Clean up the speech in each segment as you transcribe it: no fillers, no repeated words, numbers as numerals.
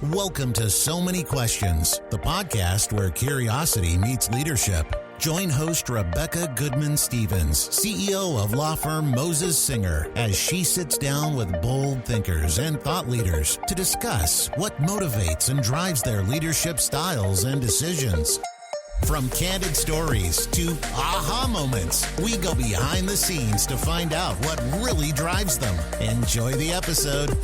Welcome to So Many Questions, the podcast where curiosity meets leadership. Join host Rebecca Goodman-Stephens, CEO of law firm Moses Singer, as she sits down with bold thinkers and thought leaders to discuss what motivates and drives their leadership styles and decisions. From candid stories to aha moments, we go behind the scenes to find out what really drives them. Enjoy the episode.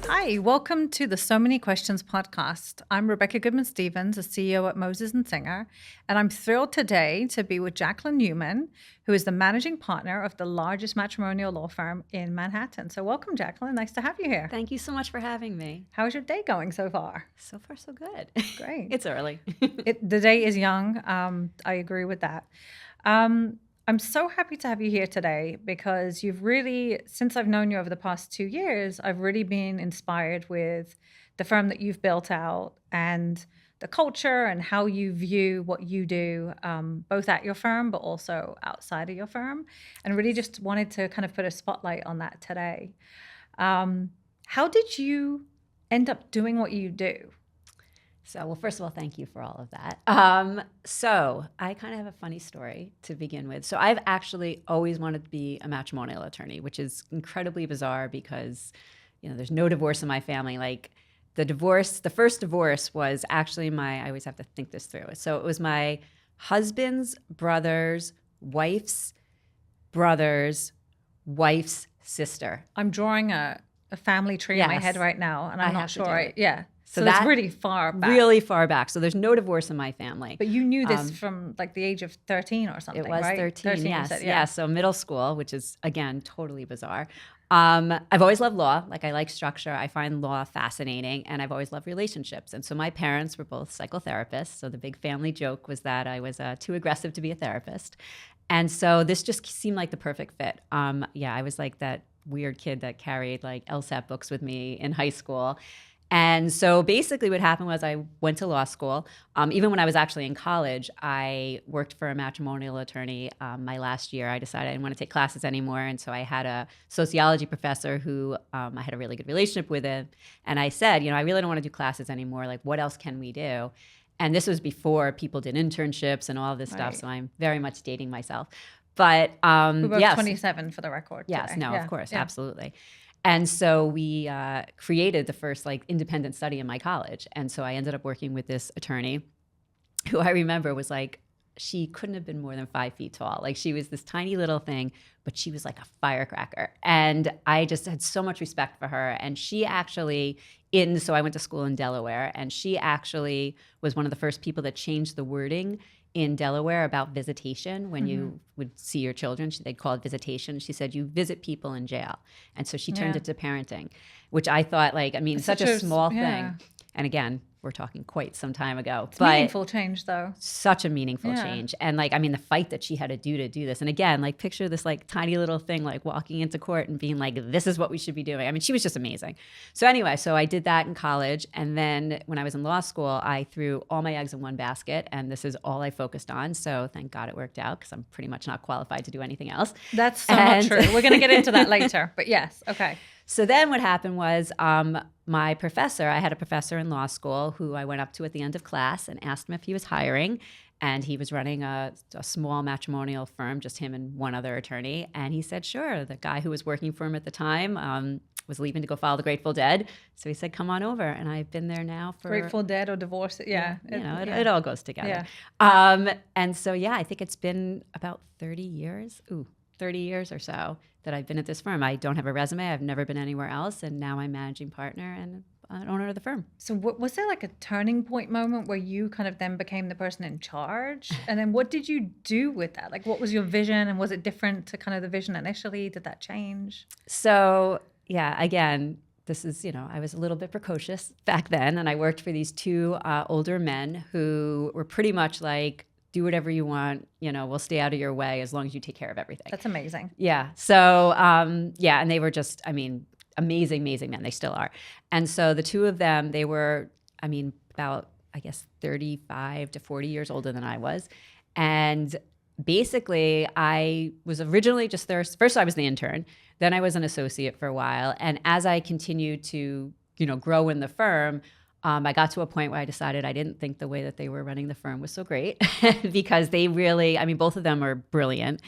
Hi, welcome to the So Many Questions podcast. I'm Rebecca Goodman-Stephens, a CEO at Moses & Singer, and I'm thrilled today to be with Jacqueline Newman, who is the managing partner of the largest matrimonial law firm in Manhattan. So welcome, Jacqueline. Nice to have you here. Thank you so much for having me. How's your day going so far? So far, so good. Great. It's early. The day is young. I agree with that. I'm so happy to have you here today because you've really, since I've known you over the past 2 years, I've really been inspired with the firm that you've built out and the culture and how you view what you do, both at your firm, but also outside of your firm. And really just wanted to kind of put a spotlight on that today. How did you end up doing what you do? So, well, first of all, thank you for all of that. So I kind of have a funny story to begin with. So I've actually always wanted to be a matrimonial attorney, which is incredibly bizarre because, there's no divorce in my family. Like the first divorce was actually I always have to think this through. So it was my husband's brother's wife's brother's wife's sister. I'm drawing a family tree in my head right now, and I'm not sure. So that's really far back. Really far back. So there's no divorce in my family. But you knew this from like the age of 13 or something, right? It was 13, yes. Yeah, so middle school, which is, again, totally bizarre. I've always loved law. Like, I like structure. I find law fascinating, and I've always loved relationships. And so my parents were both psychotherapists. So the big family joke was that I was too aggressive to be a therapist. And so this just seemed like the perfect fit. I was like that weird kid that carried like LSAT books with me in high school. And so basically what happened was I went to law school. Even when I was actually in college, I worked for a matrimonial attorney. My last year, I decided I didn't want to take classes anymore. And so I had a sociology professor who I had a really good relationship with him. And I said, I really don't want to do classes anymore. Like, what else can we do? And this was before people did internships and all this stuff. So I'm very much dating myself. But we're both 27 for the record. Yes, today. Of course, absolutely. And so we created the first independent study in my college. And so I ended up working with this attorney who I remember was like, she couldn't have been more than 5 feet tall. Like, she was this tiny little thing, but she was like a firecracker. And I just had so much respect for her. And she actually, so I went to school in Delaware, and she actually was one of the first people that changed the wording in Delaware about visitation. When you would see your children, they'd call it visitation. She said, you visit people in jail. And so she turned it to parenting, which I thought it's such a small thing. And again, we're talking quite some time ago. It's meaningful change, though. Such a meaningful change. And the fight that she had to do this. And again, picture this tiny little thing, walking into court and being like, this is what we should be doing. She was just amazing. So anyway, I did that in college. And then when I was in law school, I threw all my eggs in one basket. And this is all I focused on. So thank God it worked out, because I'm pretty much not qualified to do anything else. That's not true. We're going to get into that later. But yes, okay. So then what happened was my professor, I had a professor in law school who I went up to at the end of class and asked him if he was hiring. And he was running a small matrimonial firm, just him and one other attorney. And he said, sure. The guy who was working for him at the time was leaving to go file the Grateful Dead. So he said, come on over. And I've been there now for... Grateful Dead or divorce. Yeah. It all goes together. Yeah. And so, I think it's been about 30 years. 30 years or so that I've been at this firm. I don't have a resume. I've never been anywhere else. And now I'm managing partner and an owner of the firm. So was there a turning point moment where you kind of then became the person in charge? And then what did you do with that? What was your vision? And was it different to kind of the vision initially? Did that change? So, again, this is, I was a little bit precocious back then. And I worked for these two older men who were pretty much like, do whatever you want, we'll stay out of your way as long as you take care of everything. That's amazing. Yeah. So, and they were just, amazing, amazing men. They still are. And so the two of them, they were, about, 35 to 40 years older than I was. And basically, I was originally just there. First, I was the intern. Then I was an associate for a while. And as I continued to grow in the firm, I got to a point where I decided I didn't think the way that they were running the firm was so great because they really, both of them are brilliant.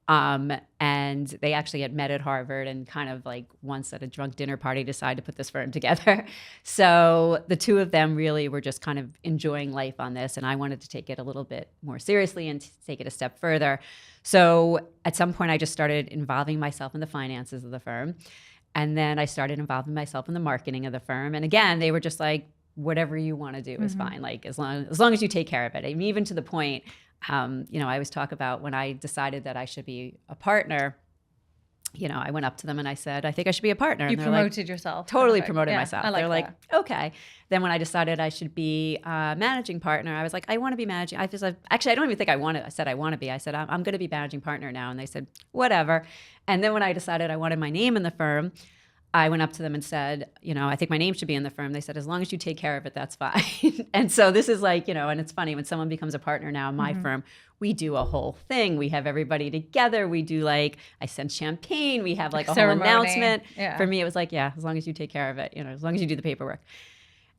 And they actually had met at Harvard and kind of like once at a drunk dinner party decided to put this firm together. So the two of them really were just kind of enjoying life on this. And I wanted to take it a little bit more seriously and take it a step further. So at some point I just started involving myself in the finances of the firm. And then I started involving myself in the marketing of the firm. And again, they were just like, whatever you want to do is fine. Like as long as you take care of it. I mean, even to the point, I always talk about when I decided that I should be a partner, I went up to them and I said, I think I should be a partner. You promoted yourself. Totally promoted myself. I like They're like, that. okay. Then when I decided I should be a managing partner, I was like, I want to be managing. Actually, I don't even think I said I want to be. I said, I'm going to be managing partner now. And they said, whatever. And then when I decided I wanted my name in the firm, I went up to them and said, I think my name should be in the firm. They said, as long as you take care of it, that's fine. And so this is like, and it's funny when someone becomes a partner now in my firm, we do a whole thing. We have everybody together. We do I send champagne. We have like a ceremony. whole announcement. Yeah. For me, it was like, yeah, as long as you take care of it, as long as you do the paperwork.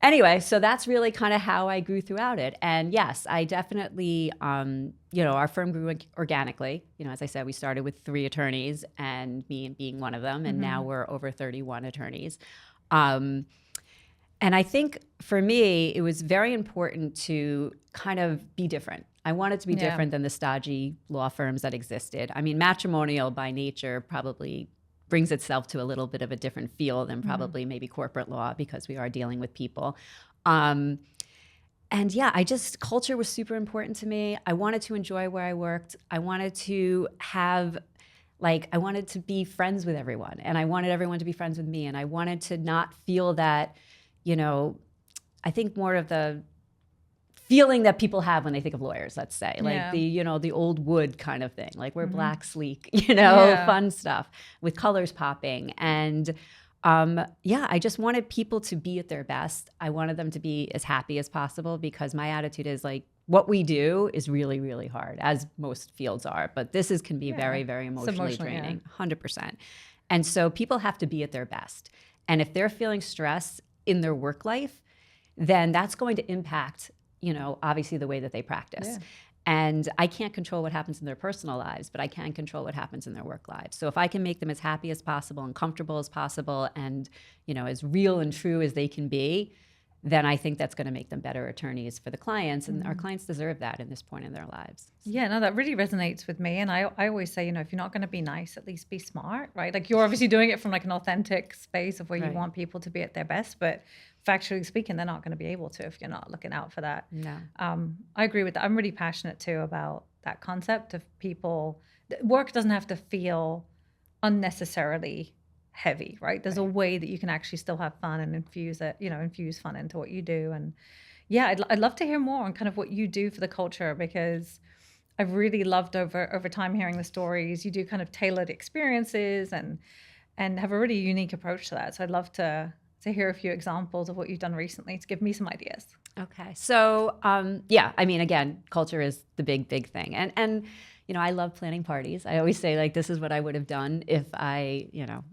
Anyway, so that's really kind of how I grew throughout it. And yes, I definitely, our firm grew organically. As I said, we started with 3 attorneys and me being one of them. And now we're over 31 attorneys. And I think for me, it was very important to kind of be different. I wanted to be different than the stodgy law firms that existed. Matrimonial by nature probably brings itself to a little bit of a different feel than probably maybe corporate law because we are dealing with people. And yeah, culture was super important to me. I wanted to enjoy where I worked. I wanted to have, I wanted to be friends with everyone and I wanted everyone to be friends with me. And I wanted to not feel that, I think more of the feeling that people have when they think of lawyers, let's say, the old wood kind of thing, like we're black, sleek, fun stuff with colors popping. And I just wanted people to be at their best. I wanted them to be as happy as possible because my attitude is like, what we do is really, really hard, as most fields are. But this can be very, very emotionally draining, 100%. And so people have to be at their best. And if they're feeling stress in their work life, then that's going to impact obviously the way that they practice. Yeah. And I can't control what happens in their personal lives, but I can control what happens in their work lives. So if I can make them as happy as possible and comfortable as possible and, as real and true as they can be, then I think that's going to make them better attorneys for the clients. And our clients deserve that in this point in their lives. Yeah, no, that really resonates with me. And I always say, if you're not going to be nice, at least be smart, right? Like you're obviously doing it from like an authentic space of where you want people to be at their best, but factually speaking, they're not going to be able to if you're not looking out for that. No. I agree with that. I'm really passionate too about that concept of people. Work doesn't have to feel unnecessarily heavy, right? There's a way that you can actually still have fun and infuse fun into what you do. And yeah, I'd love to hear more on kind of what you do for the culture because I've really loved over time hearing the stories. You do kind of tailored experiences and have a really unique approach to that. So I'd love to hear a few examples of what you've done recently to give me some ideas. Okay. So, again, culture is the big, big thing. And I love planning parties. I always say this is what I would have done if I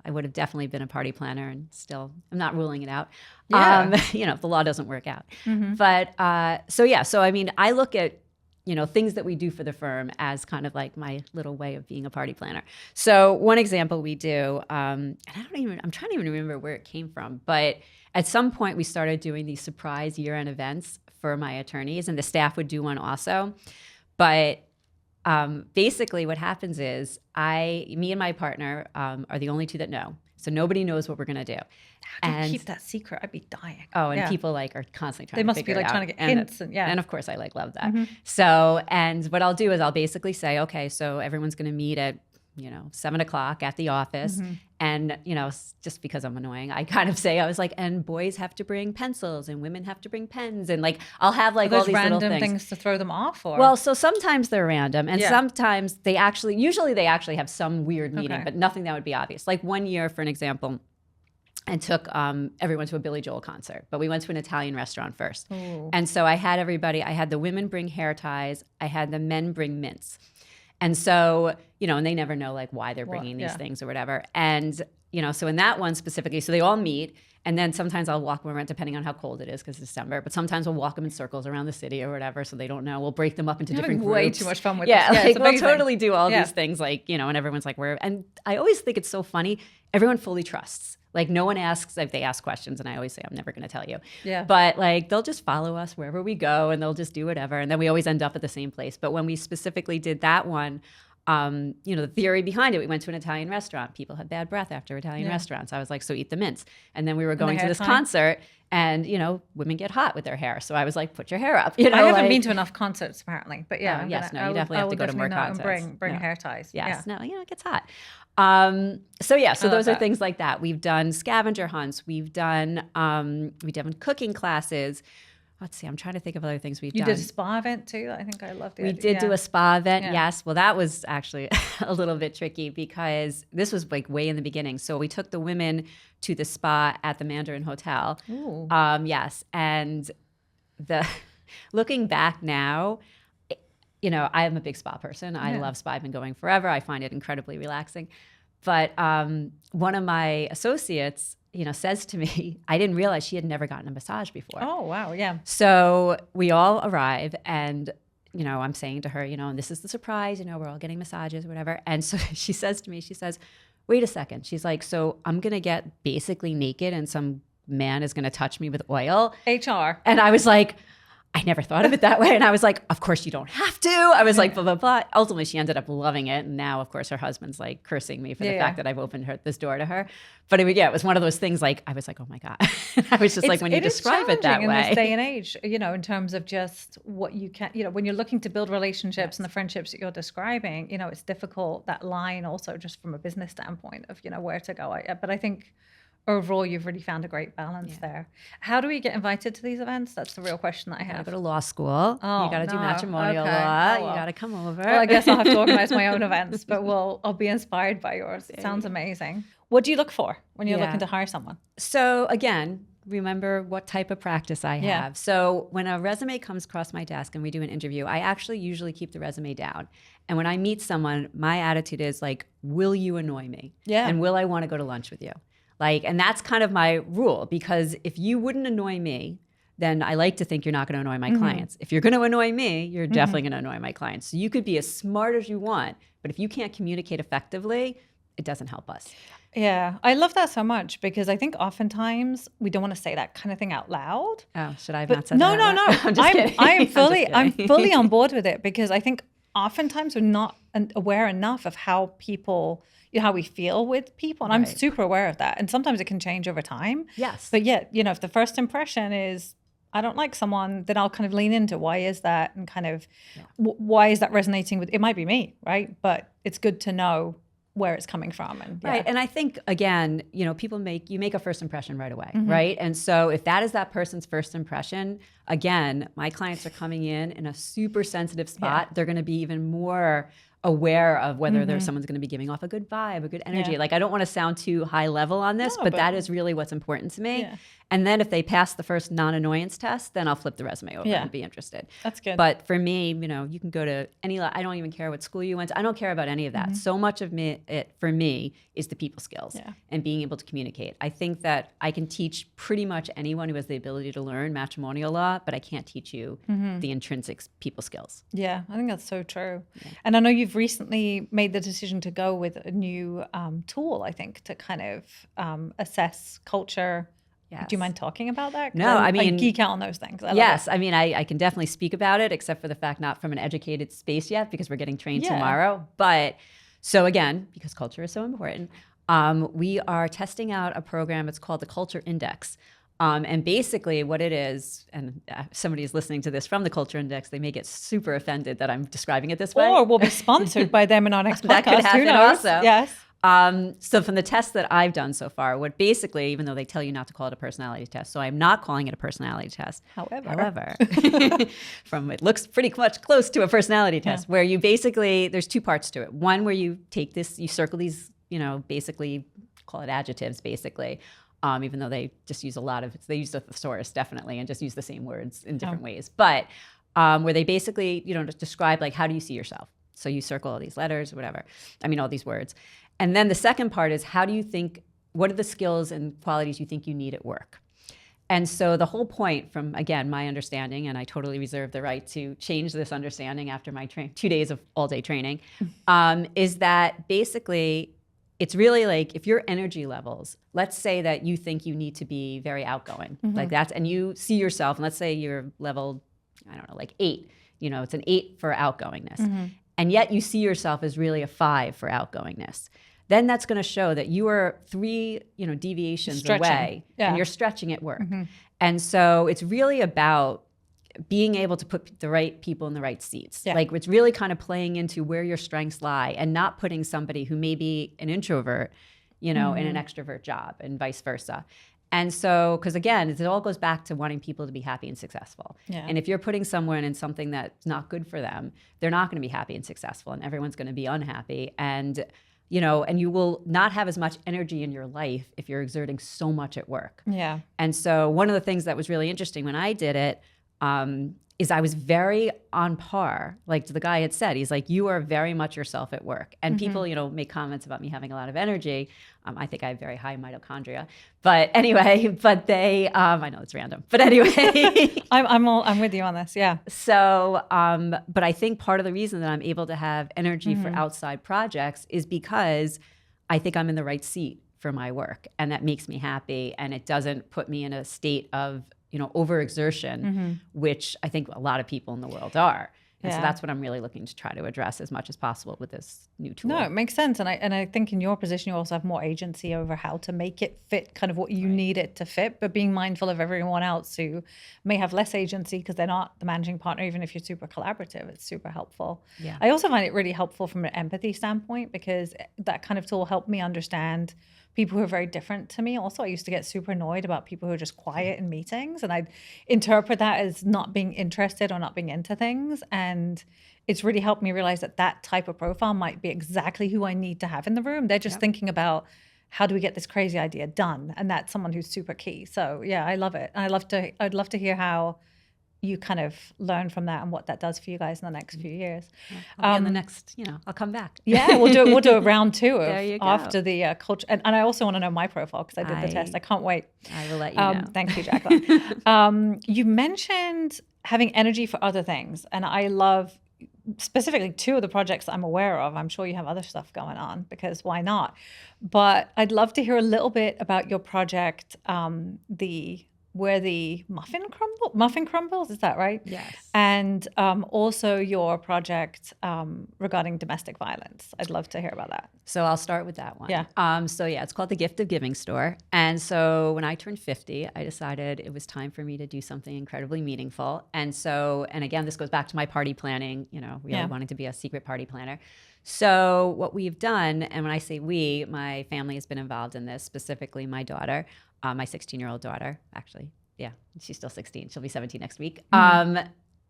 would have definitely been a party planner and still, I'm not ruling it out. Yeah. If the law doesn't work out. But, I look at, things that we do for the firm as kind of like my little way of being a party planner. So one example we do, and I'm trying to even remember where it came from, but at some point we started doing these surprise year-end events for my attorneys and the staff would do one also. But basically what happens is me and my partner are the only two that know. So nobody knows what we're going to do. How do you keep that secret? I'd be dying. Oh, and people are constantly trying to figure it out. They must be trying to get hints. And of course I love that. So, and what I'll do is I'll basically say, okay, so everyone's going to meet at 7:00 at the office. And, just because I'm annoying, I kind of say, I was like, and boys have to bring pencils and women have to bring pens. And I'll have all these little random things to throw them off? Or? Well, so sometimes they're random and sometimes usually they actually have some weird meeting, but nothing that would be obvious. Like one year, for an example, I took everyone to a Billy Joel concert, but we went to an Italian restaurant first. Ooh. And so I had the women bring hair ties. I had the men bring mints. And so, and they never know why they're bringing these things or whatever. And, so in that one specifically, so they all meet And then sometimes I'll walk them around, depending on how cold it is, because it's December. But sometimes we'll walk them in circles around the city or whatever, so they don't know. We'll break them up into different groups. Way too much fun with yeah, this. like we'll totally do all these things, like, you know, and everyone's like, where? And I always think it's so funny. Everyone fully trusts. Like, no one asks if they ask questions, and I always say, I'm never going to tell you. Yeah. But like, they'll just follow us wherever we go, and they'll just do whatever, and then we always end up at the same place. But when we specifically did that one, you know, the theory behind it, we went to an Italian restaurant. People had bad breath after Italian restaurants. I was like, so eat the mints. And then we were going to this concert, and, you know, women get hot with their hair. So I was like, put your hair up. You know, I haven't been to enough concerts apparently, but yeah. You definitely have to go to more concerts. Bring hair ties. Yes, no, you know, it gets hot. So those are things like that. We've done scavenger hunts. We've done cooking classes. Let's see, I'm trying to think of other things we've done. You did a spa event too? I think I loved it. We did do a spa event, yes. Well, that was actually a little bit tricky because this was like way in the beginning. So we took the women to the spa at the Mandarin Hotel. Ooh. Yes. And looking back now, you know, I am a big spa person. I love spa. I've been going forever. I find it incredibly relaxing. But one of my associates, you know, says to me, I didn't realize she had never gotten a massage before. Oh, wow. Yeah. So we all arrive, and, you know, I'm saying to her, you know, and this is the surprise, you know, we're all getting massages or whatever. And so she says to me, she says, wait a second. She's like, so I'm going to get basically naked and some man is going to touch me with oil. HR. And I was like, I never thought of it that way. And I was like, of course you don't have to. I was like, blah, blah, blah. Ultimately, she ended up loving it. And now, of course, her husband's like cursing me for the fact that I've opened this door to her. But it was one of those things like, I was like, oh my God. I was just like, when you describe it that way. In this day and age, you know, in terms of just what you can, you know, when you're looking to build relationships and the friendships that you're describing, you know, it's difficult, that line also just from a business standpoint of, you know, where to go. But I think overall, you've really found a great balance there. How do we get invited to these events? That's the real question that I have. You go to law school. Oh, you got to do matrimonial law. You got to come over. Well, I guess I'll have to organize my own events, but I'll be inspired by yours. It sounds amazing. What do you look for when you're looking to hire someone? So again, remember what type of practice I have. Yeah. So when a resume comes across my desk and we do an interview, I actually usually keep the resume down. And when I meet someone, my attitude is like, will you annoy me? Yeah. And will I want to go to lunch with you? Like, and that's kind of my rule, because if you wouldn't annoy me, then I like to think you're not going to annoy my clients. If you're going to annoy me, you're definitely going to annoy my clients. So you could be as smart as you want, but if you can't communicate effectively, it doesn't help us. Yeah, I love that so much, because I think oftentimes we don't want to say that kind of thing out loud. Oh, should I have not said that? No. I'm just kidding. I'm fully on board with it, because I think oftentimes we're not aware enough of how people, you know, how we feel with people. And I'm super aware of that. And sometimes it can change over time. Yes. But yet, you know, if the first impression is, I don't like someone, then I'll kind of lean into why is that, and kind of why is that resonating with, it might be me, right? But it's good to know where it's coming from. And right. And I think, again, you know, you make a first impression right away, right? And so if that is that person's first impression, again, my clients are coming in a super sensitive spot. They're going to be even more aware of whether there's someone's going to be giving off a good vibe, a good energy. Yeah. Like, I don't want to sound too high level on this, but that is really what's important to me. Yeah. And then if they pass the first non-annoyance test, then I'll flip the resume over and be interested. That's good. But for me, you know, you can go to I don't even care what school you went to. I don't care about any of that. So much of it for me is the people skills and being able to communicate. I think that I can teach pretty much anyone who has the ability to learn matrimonial law, but I can't teach you the intrinsic people skills. Yeah, I think that's so true. Yeah. And I know you've recently made the decision to go with a new tool, I think, to kind of assess culture. Yes. Do you mind talking about that? No, I mean, I geek out on those things. I mean, I can definitely speak about it, except for the fact not from an educated space yet, because we're getting trained tomorrow. But so again, because culture is so important, we are testing out a program. It's called the Culture Index. And basically what it is, and somebody is listening to this from the Culture Index, they may get super offended that I'm describing it this way. Or we'll be sponsored by them in our next podcast. That could happen. Who knows? Also. Yes. So from the tests that I've done so far, what basically, even though they tell you not to call it a personality test, so I'm not calling it a personality test. However, it looks pretty much close to a personality test, where you basically, there's two parts to it. One where you take this, you circle these, you know, basically call it adjectives, basically. Even though they just use they use a thesaurus definitely, and just use the same words in different ways. But where they basically, you know, just describe like, how do you see yourself? So you circle all these letters, whatever. I mean, all these words. And then the second part is, how do you think what are the skills and qualities you think you need at work? And so the whole point from, again, my understanding, and I totally reserve the right to change this understanding after my 2 days of all-day training, is that basically it's really like if your energy levels, let's say that you think you need to be very outgoing, like that's, and you see yourself, and let's say you're level, I don't know, like 8, it's an 8 for outgoingness. And yet you see yourself as really a 5 for outgoingness. Then that's going to show that you are 3, deviations away, and you're stretching at work. And so it's really about being able to put the right people in the right seats. Like it's really kind of playing into where your strengths lie and not putting somebody who may be an introvert, in an extrovert job and vice versa. And so, because again, it all goes back to wanting people to be happy and successful. And if you're putting someone in something that's not good for them, they're not going to be happy and successful, and everyone's going to be unhappy. And and you will not have as much energy in your life if you're exerting so much at work. And so one of the things that was really interesting when I did it is I was very on par. Like the guy had said, he's like, you are very much yourself at work. And people, make comments about me having a lot of energy. I think I have very high mitochondria. But anyway, they, I know it's random. But anyway. I'm with you on this, yeah. So, but I think part of the reason that I'm able to have energy for outside projects is because I think I'm in the right seat for my work. And that makes me happy. And it doesn't put me in a state of overexertion, which I think a lot of people in the world are. And so that's what I'm really looking to try to address as much as possible with this new tool. No, it makes sense. And I think in your position, you also have more agency over how to make it fit kind of what you need it to fit, but being mindful of everyone else who may have less agency because they're not the managing partner, even if you're super collaborative, it's super helpful. I also find it really helpful from an empathy standpoint because that kind of tool helped me understand people who are very different to me. Also, I used to get super annoyed about people who are just quiet in meetings, and I'd interpret that as not being interested or not being into things. And it's really helped me realize that that type of profile might be exactly who I need to have in the room. They're just thinking about how do we get this crazy idea done, and that's someone who's super key. So yeah, I love it. I'd love to hear how you kind of learn from that and what that does for you guys in the next few years. I'll be in the next, I'll come back. Yeah, we'll do a round 2 after go. the culture. And I also want to know my profile because I did the test. I can't wait. I will let you know. Thank you, Jacqueline. You mentioned having energy for other things. And I love specifically 2 of the projects that I'm aware of. I'm sure you have other stuff going on because why not? But I'd love to hear a little bit about your project, where the muffin crumbles, is that right? Yes. And also your project regarding domestic violence. I'd love to hear about that. So I'll start with that one. Yeah. It's called the Gift of Giving Store. And so when I turned 50, I decided it was time for me to do something incredibly meaningful. And again, this goes back to my party planning, really wanting to be a secret party planner. So what we've done, and when I say we, my family has been involved in this, specifically my daughter, my 16-year-old daughter, actually. Yeah, she's still 16. She'll be 17 next week.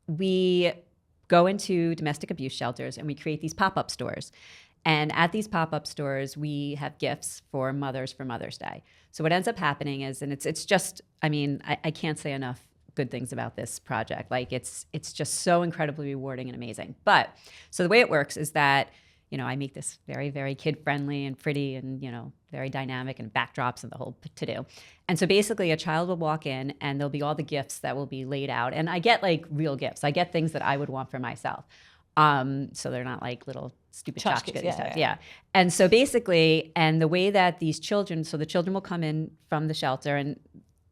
We go into domestic abuse shelters and we create these pop-up stores. And at these pop-up stores, we have gifts for mothers for Mother's Day. So what ends up happening is, and it's just, I can't say enough good things about this project. Like it's just so incredibly rewarding and amazing. But so the way it works is that I make this very, very kid-friendly and pretty and, very dynamic and backdrops and the whole to-do. And so basically a child will walk in and there'll be all the gifts that will be laid out. And I get like real gifts. I get things that I would want for myself. So they're not like little stupid tchotchkes and stuff. Yeah. And so basically, and the way that these children, so the children will come in from the shelter, and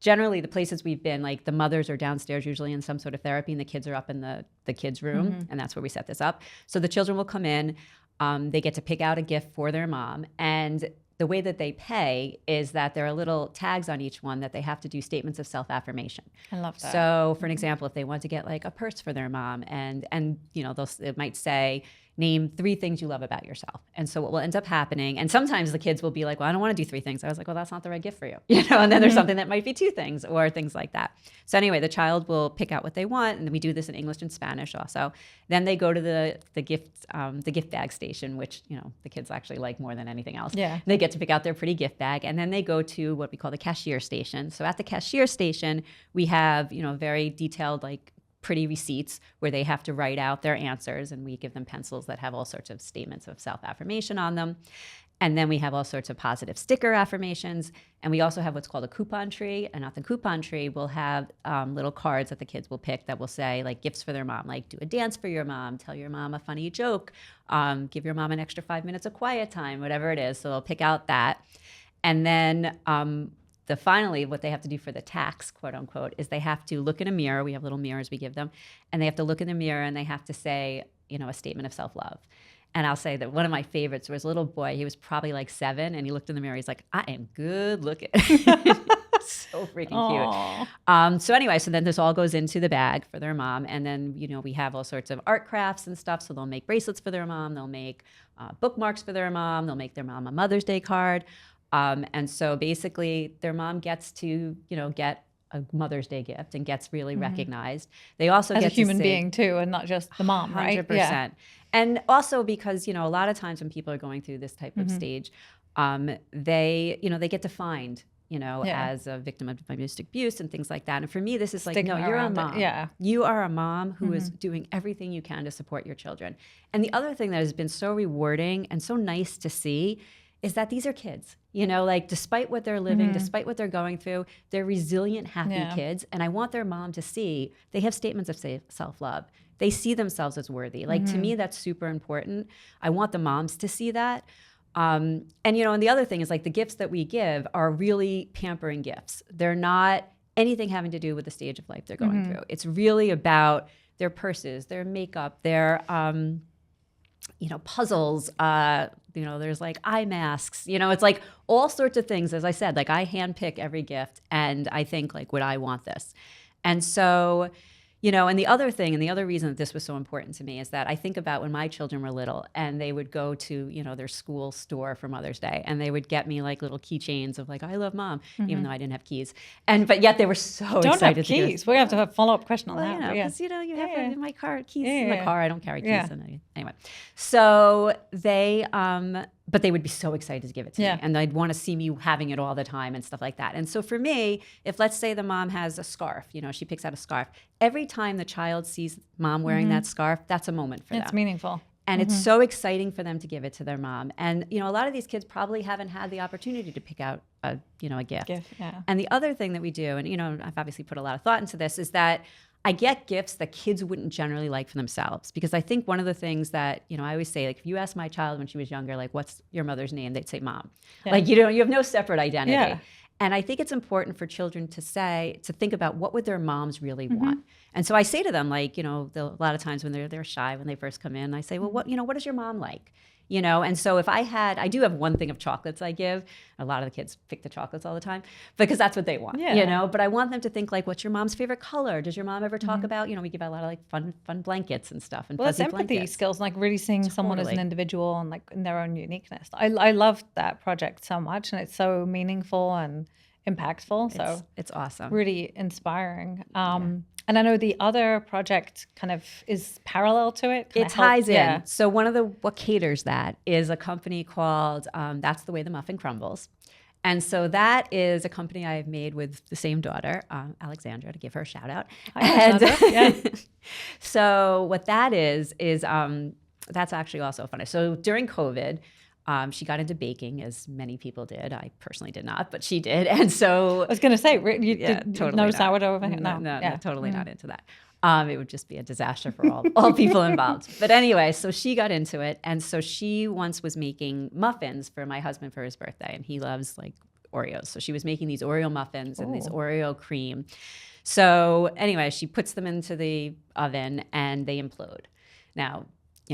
generally the places we've been, like the mothers are downstairs usually in some sort of therapy and the kids are up in the kids' room. And that's where we set this up. So the children will come in. They get to pick out a gift for their mom. And the way that they pay is that there are little tags on each one that they have to do statements of self-affirmation. I love that. So for an example, if they want to get like a purse for their mom and it might say, name 3 things you love about yourself. And so what will end up happening, and sometimes the kids will be like, well, I don't want to do 3 things. I was like, well, that's not the right gift for you. And then there's something that might be 2 things or things like that. So anyway, the child will pick out what they want. And we do this in English and Spanish also. Then they go to the gift bag station, which, the kids actually like more than anything else. Yeah. They get to pick out their pretty gift bag. And then they go to what we call the cashier station. So at the cashier station, we have, very detailed, like, pretty receipts where they have to write out their answers, and we give them pencils that have all sorts of statements of self-affirmation on them. And then we have all sorts of positive sticker affirmations. And we also have what's called a coupon tree. And at the coupon tree, we'll have little cards that the kids will pick that will say like gifts for their mom, like do a dance for your mom, tell your mom a funny joke, give your mom an extra 5 minutes of quiet time, whatever it is. So they'll pick out that. And then finally, what they have to do for the tax, quote unquote, is they have to look in a mirror. We have little mirrors we give them. And they have to look in the mirror and they have to say, a statement of self-love. And I'll say that one of my favorites was a little boy. He was probably like 7, and he looked in the mirror. He's like, I am good looking. So freaking cute. So anyway, so then this all goes into the bag for their mom. And then, we have all sorts of art crafts and stuff. So they'll make bracelets for their mom. They'll make bookmarks for their mom. They'll make their mom a Mother's Day card. And so basically their mom gets to, get a Mother's Day gift and gets really recognized. They also as get a human to being too, and not just the mom, right? 100%. Yeah. And also because, a lot of times when people are going through this type of stage, they get defined, as a victim of domestic abuse and things like that. And for me, this is like, Stigma no, you're a around it. mom. Yeah. You are a mom who is doing everything you can to support your children. And the other thing that has been so rewarding and so nice to see is that these are kids, like despite what they're living, despite what they're going through, they're resilient, happy kids. And I want their mom to see they have statements of self-love. They see themselves as worthy. Like to me, that's super important. I want the moms to see that. And the other thing is like the gifts that we give are really pampering gifts. They're not anything having to do with the stage of life they're going through. It's really about their purses, their makeup, their, puzzles, there's like eye masks, it's like all sorts of things. As I said, like I handpick every gift and I think like, would I want this? And so, and the other thing, and the other reason that this was so important to me is that I think about when my children were little and they would go to, their school store for Mother's Day and they would get me like little keychains of like, I love mom, even though I didn't have keys. But yet they were so Don't excited have to give keys. We're going to have a follow-up question on that. Because, you have in my car, keys in the car. I don't carry keys. Anyway, so they, but they would be so excited to give it to me. And they'd want to see me having it all the time and stuff like that. And so for me, if let's say the mom has a scarf, she picks out a scarf, every time the child sees mom wearing that scarf, that's a moment for them. It's meaningful. And it's so exciting for them to give it to their mom. And, a lot of these kids probably haven't had the opportunity to pick out a gift. And the other thing that we do, and, I've obviously put a lot of thought into this, is that I get gifts that kids wouldn't generally like for themselves. Because I think one of the things that, I always say, like, if you ask my child when she was younger, like, what's your mother's name? They'd say mom. Like, you have no separate identity. And I think it's important for children to think about what would their moms really want. And so I say to them, like, a lot of times when they're shy, when they first come in, I say, well, what does your mom like? And so if I do have one thing of chocolates I give. A lot of the kids pick the chocolates all the time because that's what they want, but I want them to think like, what's your mom's favorite color? Does your mom ever talk about, we give out a lot of like fun blankets and stuff and fuzzy it's empathy blankets. skills, like really seeing someone as an individual and like in their own uniqueness. I love that project so much and it's so meaningful and impactful. So it's awesome. Really inspiring. And I know the other project kind of is parallel to it. It ties in. So what caters that is a company called That's the Way the Muffin Crumbles. And so that is a company I've made with the same daughter, Alexandra, to give her a shout out. So what that is that's actually also funny. So during COVID, she got into baking, as many people did. I personally did not, but she did. And so I was going to say, you totally no not. sourdough over here? No, totally not into that. It would just be a disaster for all people involved. But anyway, so she got into it. And so she once was making muffins for my husband for his birthday. And he loves like Oreos. So she was making these Oreo muffins and this Oreo cream. So anyway, she puts them into the oven and they implode. Now,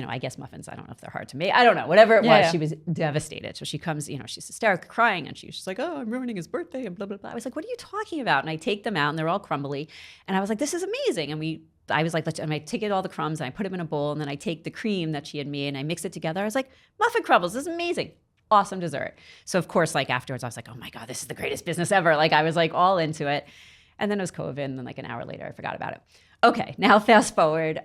I guess muffins, I don't know if they're hard to make. I don't know. Whatever it was, she was devastated. So she comes, she's hysterical, crying, and she's just like, oh, I'm ruining his birthday, and blah, blah, blah. I was like, what are you talking about? And I take them out, and they're all crumbly. And I was like, this is amazing. And I was like, and I take all the crumbs, and I put them in a bowl, and then I take the cream that she had made, and I mix it together. I was like, muffin crumbles, this is amazing. Awesome dessert. So, of course, like afterwards, I was like, oh, my God, this is the greatest business ever. Like, I was like all into it. And then it was COVID, and then like an hour later, I forgot about it. Okay, now fast forward.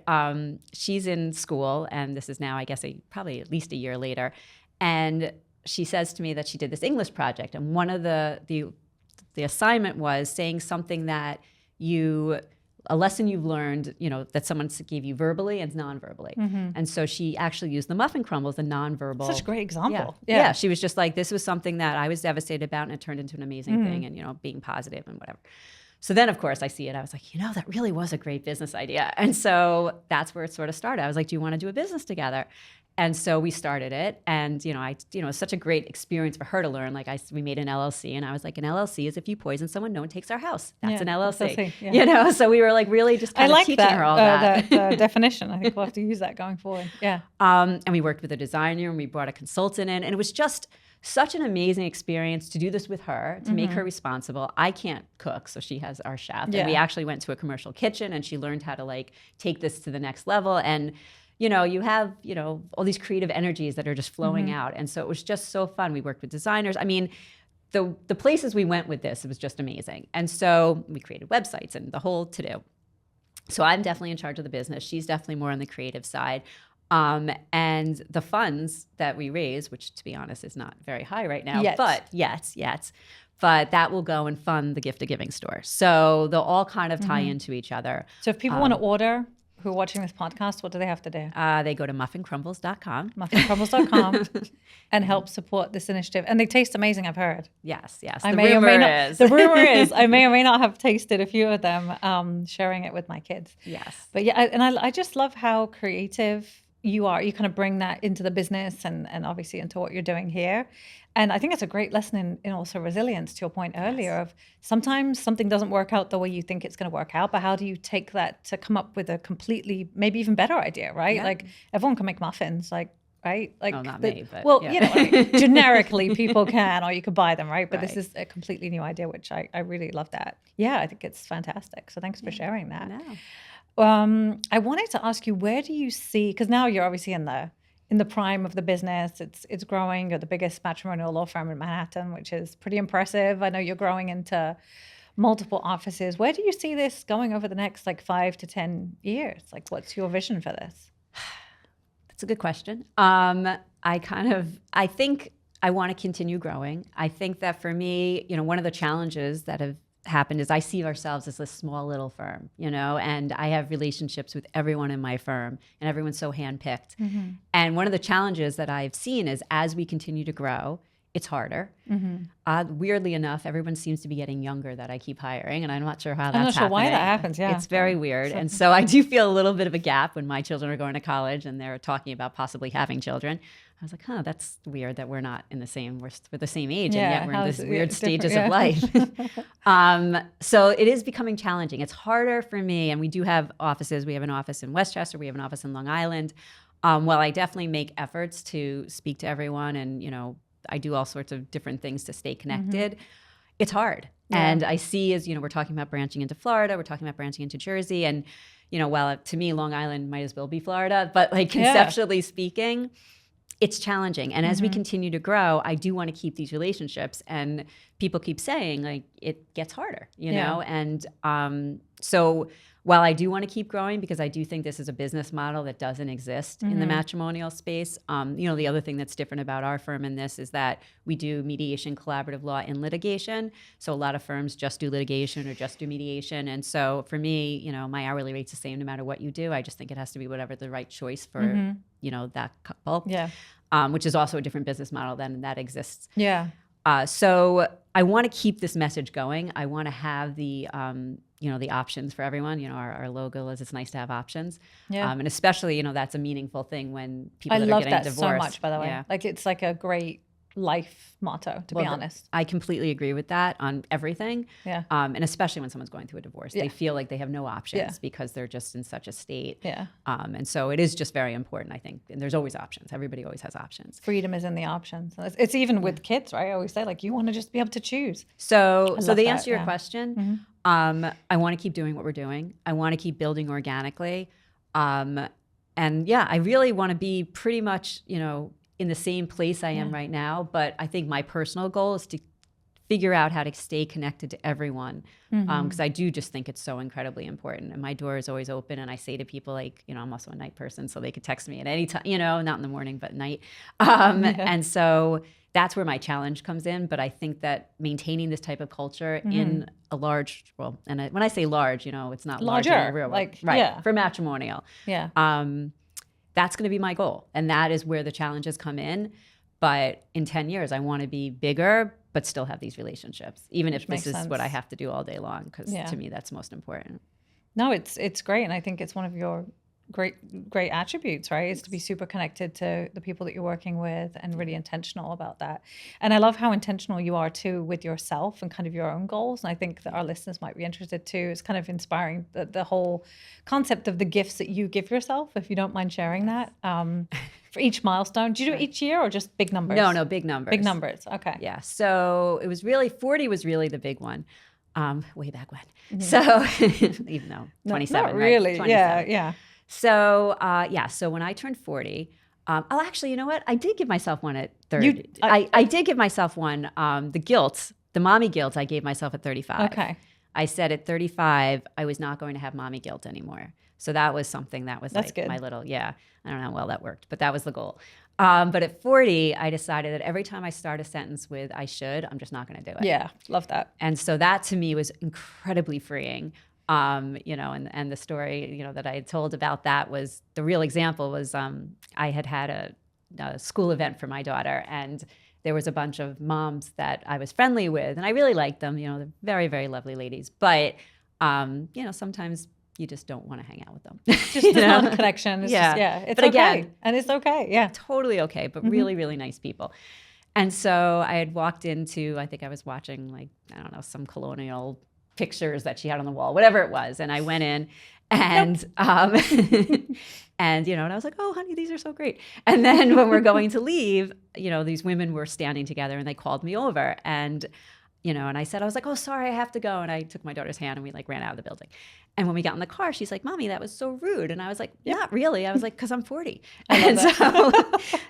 She's in school, and this is now, I guess, probably at least a year later. And she says to me that she did this English project, and one of the assignment was saying something that you a lesson you've learned, that someone gave you verbally and non-verbally. And so she actually used the muffin crumble as a non-verbal. Such a great example. Yeah. She was just like, this was something that I was devastated about, and it turned into an amazing thing, and, being positive and whatever. So then, of course, I see it. I was like, that really was a great business idea. And so that's where it sort of started. I was like, do you want to do a business together? And so we started it, and it's such a great experience for her to learn. Like we made an LLC, and I was like, an LLC is if you poison someone, no one takes our house. That's an LLC. Yeah. So we were like really just kind of teaching her all that. that definition. I think we'll have to use that going forward. Yeah. And we worked with a designer, and we brought a consultant in, and it was just such an amazing experience to do this with her, to make her responsible. I can't cook, so she has our chef, and we actually went to a commercial kitchen, and she learned how to like take this to the next level. And you have, all these creative energies that are just flowing out. And so it was just so fun. We worked with designers. I mean, the places we went with this, it was just amazing. And so we created websites and the whole to-do. So I'm definitely in charge of the business. She's definitely more on the creative side. And the funds that we raise, which to be honest is not very high right now, but that will go and fund the Gift of Giving store. So they'll all kind of tie into each other. So if people want to order, who are watching this podcast, what do they have to do? They go to muffincrumbles.com. Muffincrumbles.com and help support this initiative. And they taste amazing, I've heard. Yes. The rumor is I may or may not have tasted a few of them, sharing it with my kids. Yes. But yeah, I just love how creative you are. You kind of bring that into the business and obviously into what you're doing here. And I think it's a great lesson in also resilience, to your point earlier, of sometimes something doesn't work out the way you think it's going to work out, but how do you take that to come up with a completely, maybe even better idea, right? Yeah. Like everyone can make muffins, right? Like, not me, but well, generically people can, or you could buy them, right? But this is a completely new idea, which I really love that. Yeah, I think it's fantastic. So thanks for sharing that. No. I wanted to ask you, where do you see, because now you're obviously in the prime of the business, it's growing. You're the biggest matrimonial law firm in Manhattan, which is pretty impressive. I know you're growing into multiple offices. Where do you see this going over the next 5 to 10 years? Like, what's your vision for this? That's a good question. I think I want to continue growing. I think that for me, one of the challenges that have happened is I see ourselves as a small little firm, and I have relationships with everyone in my firm, and everyone's so handpicked. And one of the challenges that I've seen is as we continue to grow, it's harder. Weirdly enough, everyone seems to be getting younger that I keep hiring, and I'm not sure how that's happening. I'm not sure why that happens. Yeah, it's very weird. And so I do feel a little bit of a gap when my children are going to college and they're talking about possibly having children. I was like, that's weird that we're not we're the same age, and yet we're in this weird stages of life. So it is becoming challenging. It's harder for me, and we do have offices. We have an office in Westchester. We have an office in Long Island. While I definitely make efforts to speak to everyone, and I do all sorts of different things to stay connected, it's hard. Yeah. And I see as, we're talking about branching into Florida, we're talking about branching into Jersey, and, while to me, Long Island might as well be Florida, but conceptually speaking, it's challenging. And as we continue to grow, I do want to keep these relationships, and people keep saying it gets harder, know? And so while I do want to keep growing, because I do think this is a business model that doesn't exist in the matrimonial space, the other thing that's different about our firm in this is that we do mediation, collaborative law, and litigation. So a lot of firms just do litigation or just do mediation. And so for me, my hourly rate's the same no matter what you do. I just think it has to be whatever the right choice for, that couple. Yeah. Which is also a different business model than that exists. Yeah. So I want to keep this message going. I want to have the the options for everyone. Our logo is, it's nice to have options. Yeah. And especially, that's a meaningful thing when people that are getting divorced. I love that so much, by the way. Yeah. It's like a great life motto, to be honest. I completely agree with that on everything. Yeah. And especially when someone's going through a divorce, they feel like they have no options because they're just in such a state. Yeah. And so it is just very important, I think. And there's always options. Everybody always has options. Freedom is in the options. It's even with kids, right? I always say, you want to just be able to choose. So the answer to your question, I want to keep doing what we're doing. I want to keep building organically. And I really want to be pretty much, in the same place I am right now. But I think my personal goal is figure out how to stay connected to everyone. Because I do just think it's so incredibly important. And my door is always open. And I say to people, like, I'm also a night person, so they could text me at any time, not in the morning, but night. And so that's where my challenge comes in. But I think that maintaining this type of culture in a large, when I say large, it's not large in the real world, right? For matrimonial. Yeah. That's going to be my goal. And that is where the challenges come in. But in 10 years, I want to be bigger, but still have these relationships, even if this is what I have to do all day long, because to me, that's most important. No, it's great. And I think it's one of your great attributes, right? Is to be super connected to the people that you're working with and really intentional about that. And I love how intentional you are too with yourself and kind of your own goals. And I think that our listeners might be interested too. It's kind of inspiring the whole concept of the gifts that you give yourself, if you don't mind sharing that. For each milestone. Do you do it each year or just big numbers? No, big numbers. Big numbers. Okay. Yeah. So it was really 40 was really the big one. Way back when. So even though 27, not really. Right? 27. Yeah. So so when I turned 40, actually, you know what? I did give myself one at 30. I did give myself one. The mommy guilt I gave myself at 35. Okay. I said at 35, I was not going to have mommy guilt anymore. So that was something that was good. My little, I don't know how well that worked, but that was the goal. But at 40, I decided that every time I start a sentence with I should, I'm just not going to do it. Yeah, love that. And so that to me was incredibly freeing. And the story, that I had told about that was, the real example was I had a school event for my daughter, and there was a bunch of moms that I was friendly with, and I really liked them. They're very, very lovely ladies. But, sometimes you just don't want to hang out with them. Just not a connection. It's just, it's but okay. Again, and it's okay. Yeah. Totally okay, but really, really nice people. And so I had walked into, I think I was watching some colonial pictures that she had on the wall, whatever it was. And I went in and, and I was like, oh, honey, these are so great. And then when we're going to leave, these women were standing together and they called me over, and and I said, I was like, oh, sorry, I have to go. And I took my daughter's hand and we ran out of the building. And when we got in the car, she's like, Mommy, that was so rude. And I was like, not really. I was like, because I'm 40. And so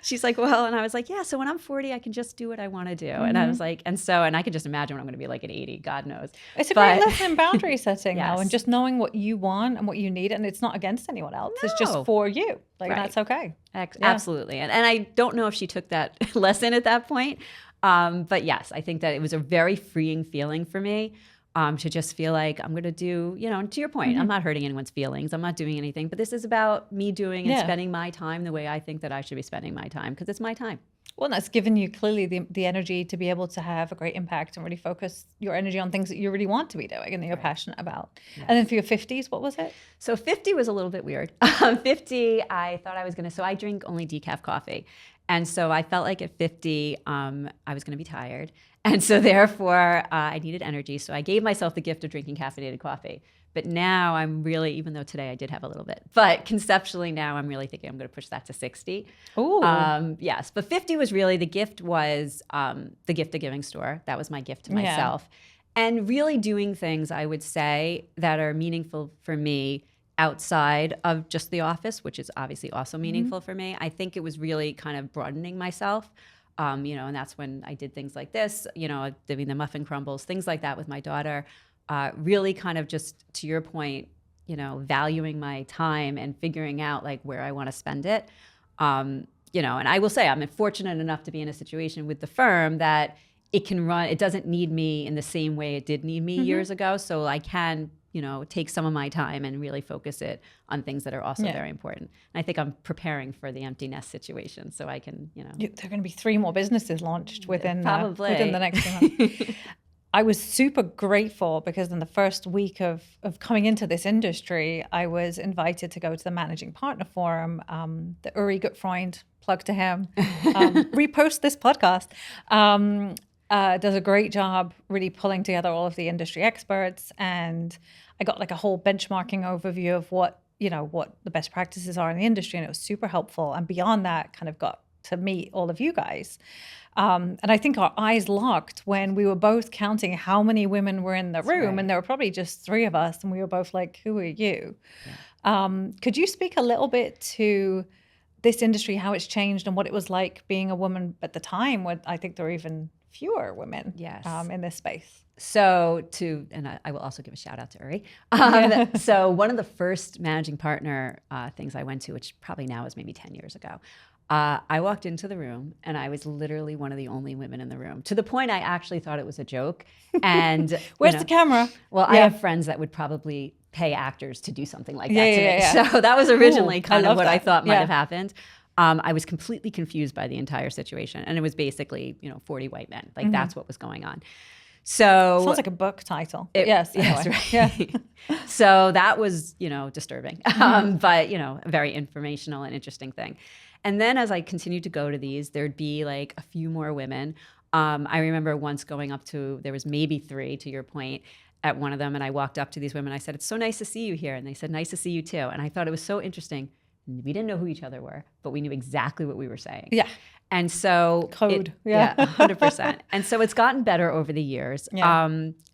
she's like, well, and I was like, yeah, so when I'm 40, I can just do what I want to do. And I was like, and I can just imagine what I'm going to be like at 80, God knows. It's a great lesson in boundary setting though, and just knowing what you want and what you need. And it's not against anyone else. No. It's just for you. That's okay. Absolutely. And I don't know if she took that lesson at that point. But yes, I think that it was a very freeing feeling for me. To just feel like I'm going to do, to your point, I'm not hurting anyone's feelings. I'm not doing anything, but this is about me doing and spending my time the way I think that I should be spending my time, because it's my time. Well, that's given you clearly the energy to be able to have a great impact and really focus your energy on things that you really want to be doing and that you're passionate about. Yes. And then for your 50s, what was it? So 50 was a little bit weird. 50, I thought I was so I drink only decaf coffee. And so I felt like at 50, I was going to be tired. And so therefore, I needed energy. So I gave myself the gift of drinking caffeinated coffee. But now I'm really, even though today I did have a little bit, but conceptually now I'm really thinking I'm going to push that to 60. Ooh. Yes, but 50 was really, the gift was the gift of giving store. That was my gift to myself. And really doing things, I would say, that are meaningful for me outside of just the office, which is obviously also meaningful for me. I think it was really kind of broadening myself. And that's when I did things like this, doing the muffin crumbles, things like that with my daughter, really kind of just, to your point, valuing my time and figuring out where I want to spend it. And I will say I'm fortunate enough to be in a situation with the firm that it doesn't need me in the same way it did need me years ago. So I can, take some of my time and really focus it on things that are also very important. And I think I'm preparing for the empty nest situation, so I can, There are going to be 3 more businesses launched within the next few months. I was super grateful because in the first week of coming into this industry, I was invited to go to the Managing Partner Forum. The Uri Gutfreund, plug to him, repost this podcast. Does a great job really pulling together all of the industry experts, and I got a whole benchmarking overview of what the best practices are in the industry, and it was super helpful. And beyond that, kind of got to meet all of you guys. And I think our eyes locked when we were both counting how many women were in the room, and there were probably just 3 of us, and we were both like, who are you? Yeah. Could you speak a little bit to this industry, how it's changed and what it was like being a woman at the time when I think there were even fewer women Yes. In this space. So and I will also give a shout out to Uri. So one of the first managing partner things I went to, which probably now is maybe 10 years ago, I walked into the room and I was literally one of the only women in the room, to the point I actually thought it was a joke. And where's the camera? Well, I have friends that would probably pay actors to do something like that to me. Yeah. So that was originally kind of what that. I thought might have happened. I was completely confused by the entire situation. And it was basically, 40 white men. Like that's what was going on. So sounds like a book title. Yes, right. Yeah. So that was, disturbing, but, a very informational and interesting thing. And then as I continued to go to these, there'd be like a few more women. I remember once going up to, there was maybe 3 to your point at one of them. And I walked up to these women. I said, "It's so nice to see you here." And they said, "Nice to see you too." And I thought it was so interesting. We didn't know who each other were, but we knew exactly what we were saying. Yeah. And so code. 100%. And so it's gotten better over the years. Yeah.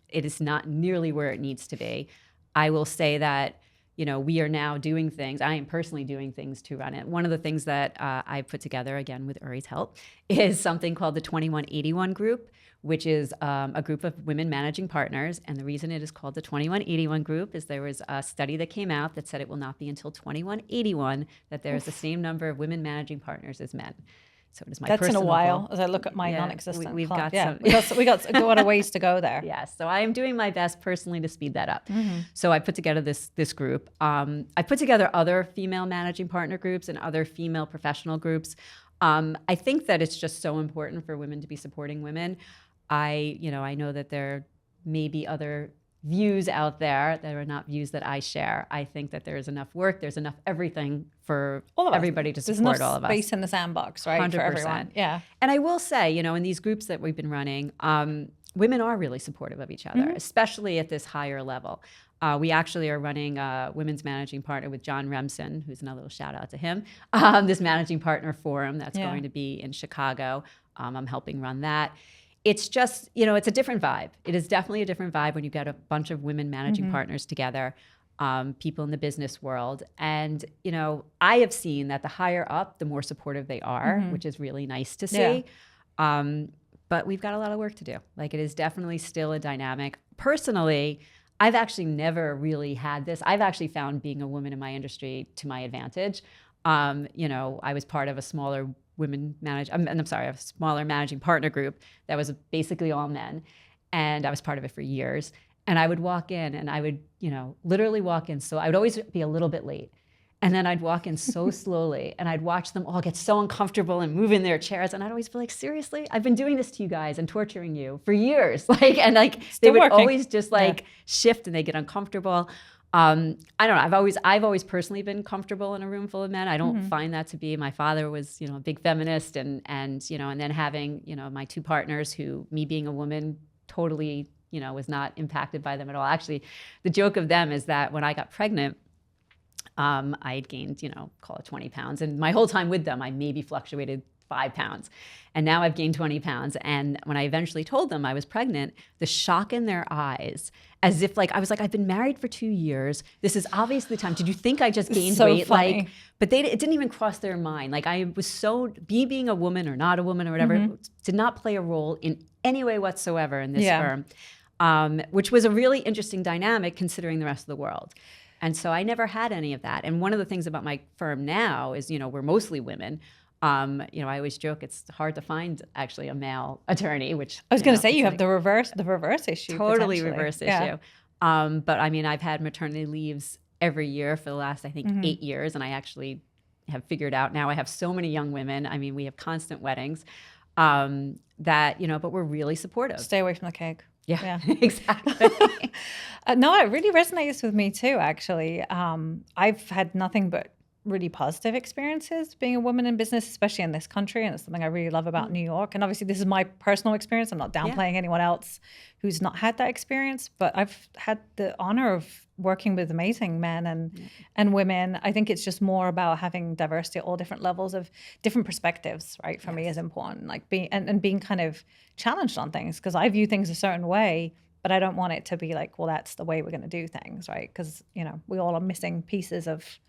It is not nearly where it needs to be. I will say that, we are now doing things. I am personally doing things to run it. One of the things that I put together, again, with Uri's help, is something called the 2181 group, which is a group of women managing partners. And the reason it is called the 2181 group is there was a study that came out that said it will not be until 2181 that there is the same number of women managing partners as men. So it is my That's in a while, goal. as I look at my non-existent we've clock. got some. we got a ways to go there. Yes, so I am doing my best personally to speed that up. So I put together this group. I put together other female managing partner groups and other female professional groups. I think that it's just so important for women to be supporting women. I know that there may be other views out there that are not views that I share. I think that there is enough work, there's enough everything for everybody to support all of us. There's enough space in the sandbox, right? 100%. For everyone. Yeah. And I will say, in these groups that we've been running, women are really supportive of each other, especially at this higher level. We actually are running a women's managing partner with John Remsen, who's another little shout out to him, this managing partner forum that's going to be in Chicago. I'm helping run that. It's just, it's a different vibe. It is definitely a different vibe when you get a bunch of women managing partners together, people in the business world. And, I have seen that the higher up, the more supportive they are, which is really nice to see. But we've got a lot of work to do. Like, it is definitely still a dynamic. Personally, I've actually never really had this. I've actually found being a woman in my industry to my advantage. I was part of a smaller a smaller managing partner group that was basically all men. And I was part of it for years. And I would walk in and I would, literally walk in. So I would always be a little bit late. And then I'd walk in so slowly and I'd watch them all get so uncomfortable and move in their chairs. And I'd always be like, seriously, I've been doing this to you guys and torturing you for years. They would always just shift and they get uncomfortable. I don't know. I've always personally been comfortable in a room full of men. I don't find that to be. My father was, a big feminist, and then having, my 2 partners who, me being a woman, totally, was not impacted by them at all. Actually, the joke of them is that when I got pregnant, I had gained, call it 20 pounds, and my whole time with them, I maybe fluctuated 5 pounds. And now I've gained 20 pounds. And when I eventually told them I was pregnant, the shock in their eyes, as if I was like, I've been married for 2 years. This is obviously the time. Did you think I just gained weight? Funny. But it didn't even cross their mind. I was being a woman or not a woman or whatever, did not play a role in any way whatsoever in this firm, which was a really interesting dynamic considering the rest of the world. And so I never had any of that. And one of the things about my firm now is, we're mostly women. I always joke it's hard to find actually a male attorney, which I was going to say you have the reverse issue. Totally reverse issue. But I mean, I've had maternity leaves every year for the last, I think, 8 years. And I actually have figured out now I have so many young women. I mean, we have constant weddings that, but we're really supportive. Stay away from the cake. Yeah. Exactly. No, it really resonates with me too, actually. I've had nothing but really positive experiences being a woman in business, especially in this country. And it's something I really love about New York. And obviously this is my personal experience. I'm not downplaying anyone else who's not had that experience, but I've had the honor of working with amazing men and women. I think it's just more about having diversity at all different levels of different perspectives, right? For me is important, being kind of challenged on things, because I view things a certain way, but I don't want it to be like, well, that's the way we're going to do things, right? Because, we all are missing pieces of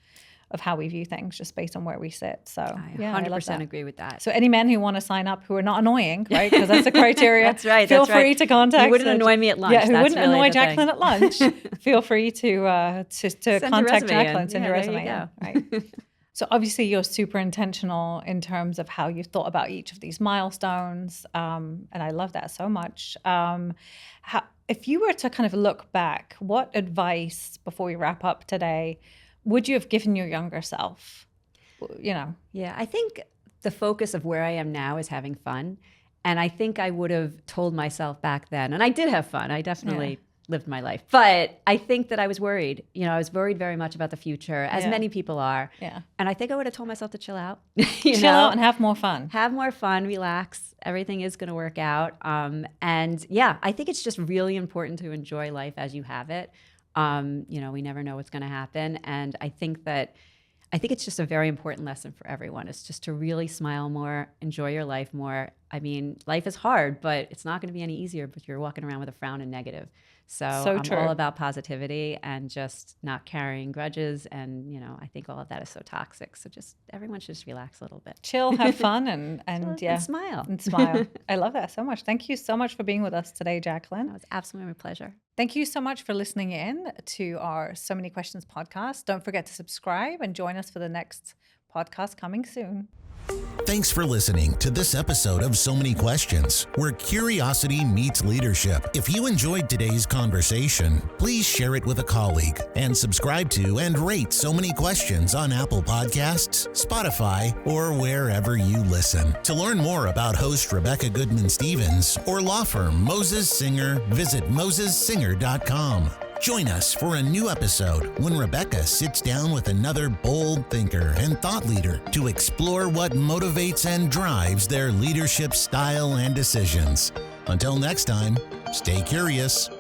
of how we view things just based on where we sit. So I yeah, I love 100% that. agree with that. So any men who want to sign up who are not annoying, right? Because that's the criteria. That's right. Feel free to contact. You wouldn't annoy me at lunch. Yeah, who That's wouldn't really annoy the Jacqueline thing. at lunch? Feel free to contact Jacqueline. Send your resume in. Right. So obviously you're super intentional in terms of how you've thought about each of these milestones. And I love that so much. If you were to kind of look back, what advice, before we wrap up today, would you have given your younger self? Yeah, I think the focus of where I am now is having fun. And I think I would have told myself back then, and I did have fun. I definitely lived my life. But I think that I was worried. I was worried very much about the future, as many people are. Yeah. And I think I would have told myself to chill out. Chill out and have more fun. Have more fun, relax. Everything is going to work out. And yeah, I think it's just really important to enjoy life as you have it. We never know what's going to happen. And I think it's just a very important lesson for everyone. It's just to really smile more, enjoy your life more. I mean, life is hard, but it's not going to be any easier if you're walking around with a frown and negative. So I'm true. all about positivity and just not carrying grudges. And, I think all of that is so toxic. So just everyone should just relax a little bit. Chill, have fun, and smile. And smile. I love that so much. Thank you so much for being with us today, Jacqueline. It was absolutely my pleasure. Thank you so much for listening in to our So Many Questions podcast. Don't forget to subscribe and join us for the next podcast coming soon. Thanks for listening to this episode of So Many Questions, where curiosity meets leadership. If you enjoyed today's conversation, please share it with a colleague and subscribe to and rate So Many Questions on Apple Podcasts, Spotify, or wherever you listen. To learn more about host Rebecca Goodman-Stephens or law firm Moses Singer, visit mosessinger.com. Join us for a new episode when Rebecca sits down with another bold thinker and thought leader to explore what motivates and drives their leadership style and decisions. Until next time, stay curious.